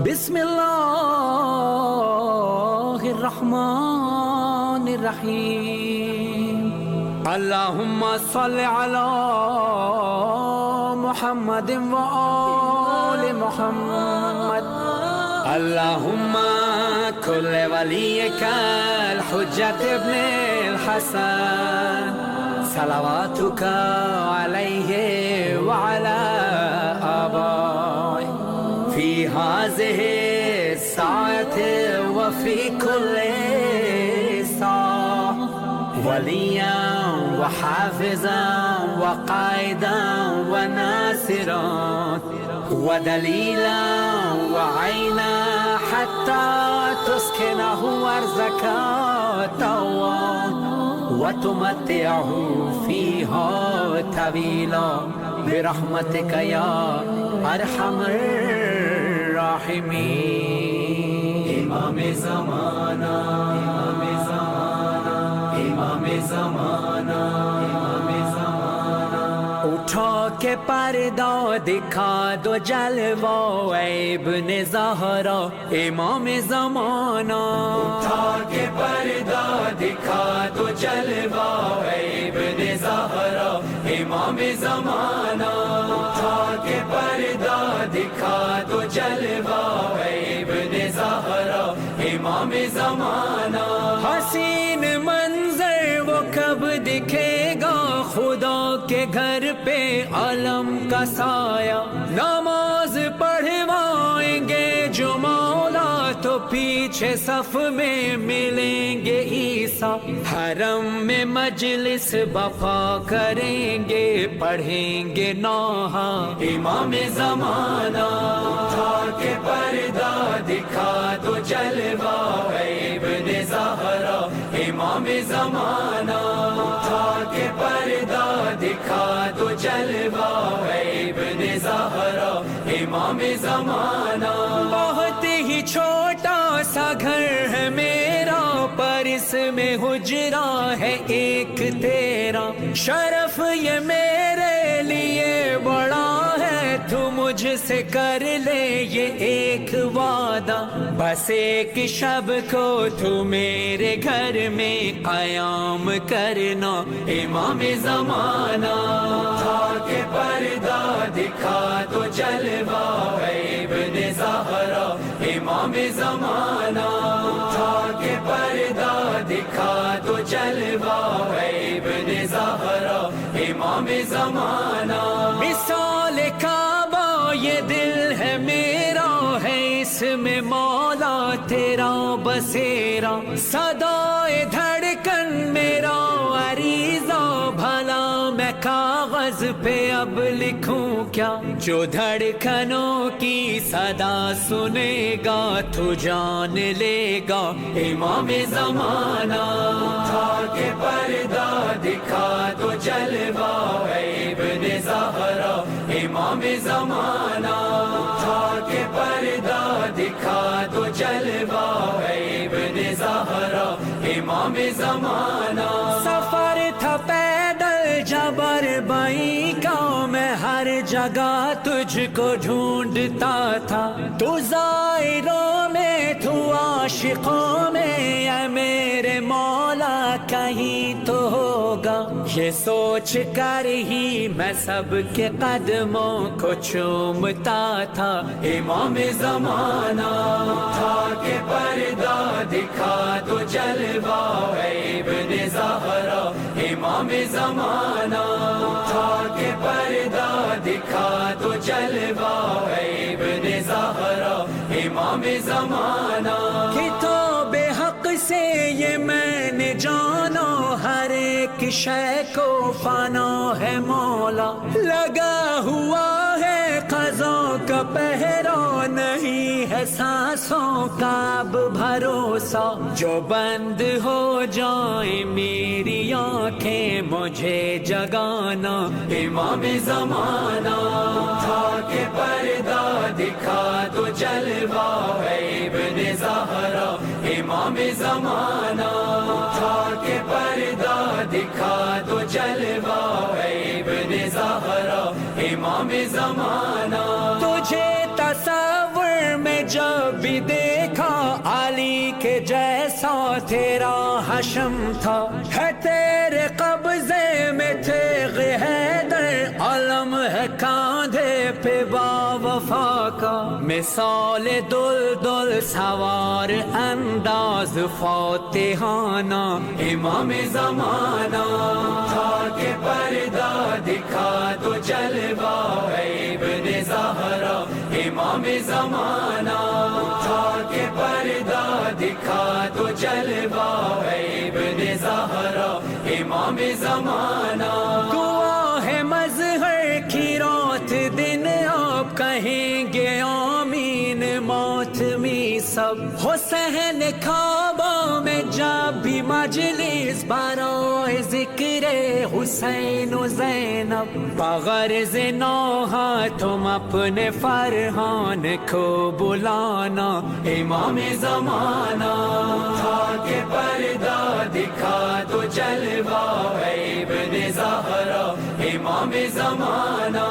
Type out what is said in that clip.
بسم اللہ الرحمن الرحیم اللہم صل علی محمد و آل محمد اللہم کل ولیک الحجت ابن الحسن صلواتک علیہ وعلی آبائه في هذه الساعة وفي كل ساعة وليا وحافظا وقائدا وناصرا ودليلا وعينا حتى تسكنه أرضك طوعا وتمتعه فيها طويلا برحمتك يا ارحم الراحمین امام زمانہ امام زمانہ امام زمانہ امام زمانہ اٹھا کے پردہ دکھا دو جلوہ اے ابن زہرا امام زمانہ اٹھا کے پردہ دکھا دو جلوہ اے ابن زہرا امام زمانہ اٹھا کے پردہ دکھا دو جلوہ اے ابن زہرا امام زمانہ حسین منظر وہ کب دکھے گا خدا کے گھر پہ علم کا سایہ نماز پڑھوائیں گے جو مولا تو پیچھے صف میں ملیں گے عیسیٰ حرم میں مجلس بپا کریں گے پڑھیں گے نوحہ امام زمانہ اٹھا کے پردہ دکھا دو جلوہ اے ابن زہرا امام زمانہ اٹھا کے پردہ دکھا دو جلوہ اے ابن زہرا امام زمانہ بہت ہی چھوٹا سا گھر ہے میرا پر اس میں حجرہ ہے ایک تیرا شرف یہ میرے لیے بڑا ہے تو مجھ سے کر لے یہ ایک وعدہ بس ایک شب کو تو میرے گھر میں قیام کرنا امام زمانہ اٹھا کے پردہ دکھا دو جلوہ اے ابن زہرا امام زمانہ اٹھا کے پردہ دکھا دو جلوہ اے ابن زہرا امام زمانہ مثال کعبہ یہ دل ہے میرا ہے اس میں مولا تیرا بسیرا صدائے دھڑکن میرا عریضہ بھلا میں کاغذ پہ اب لکھوں کیا جو دھڑکنوں کی صدا سنے گا تو جان لے گا امام زمانہ اٹھا کے پردہ دکھا دو جلوہ اے ابن زہرا امام زمانہ اٹھا کے پردہ دکھا دو جلوہ اے ابن زہرا امام زمانہ سفر تھا پیدل جبر بائی کا میں ہر جگہ تجھ کو ڈھونڈتا تھا تو زائروں میں تو عاشقوں میں اے میرے مولا کہیں تو ہوگا یہ سوچ کر ہی میں سب کے قدموں کو چومتا تھا امام زمانہ اٹھا کے پردہ دکھا دو جلوہ اے ابن زہرا امام زمانہ اٹھا کے پردہ دکھا دو جلوہ اے ابن زہرا امام زمانہ کتاب حق سے یہ میں نے جانا ہر ایک شے کو فنا ہے مولا لگا ہوا ہے قضا کا پہرا نہیں ہے سانسوں کا اب بھروسہ جو بند ہو جائیں میری آنکھیں مجھے جگانا امام زمانہ اٹھا کے پردہ دکھا دو جلوہ اے ابن زہرا امام زمانہ اٹھا کے پردہ دکھا دو جلوہ اے ابن زہرا امام زمانہ تجھے تصور میں جب بھی دیکھا علی کے جیسا تیرا حشم تھا، ہے تیرے قبضے میں تیغ حیدر، علم ہے کاندھے پہ با وفا کا، مثال دلدل سوار انداز فاتحانہ، امام زمانہ اٹھا کے پردہ دکھا تو جلوہ ہے ابن زہرا، امام زمانہ اٹھا کے پردہ دکھا تو جلوہ ہے ابن زہرا، امام زمانہ۔ دعا ہے مظہر کی رات دن آپ کہیں گے آمین ماتمی سب، حسین خوابوں میں جب بھی مجلس برائے ذکر حسین و زینب، بغرض نوحہ تم اپنے فرحان کو بلانا، امام زمانہ اٹھا کے پردہ دکھا تو جلوہ ہے ابن زہرا، امام زمانہ۔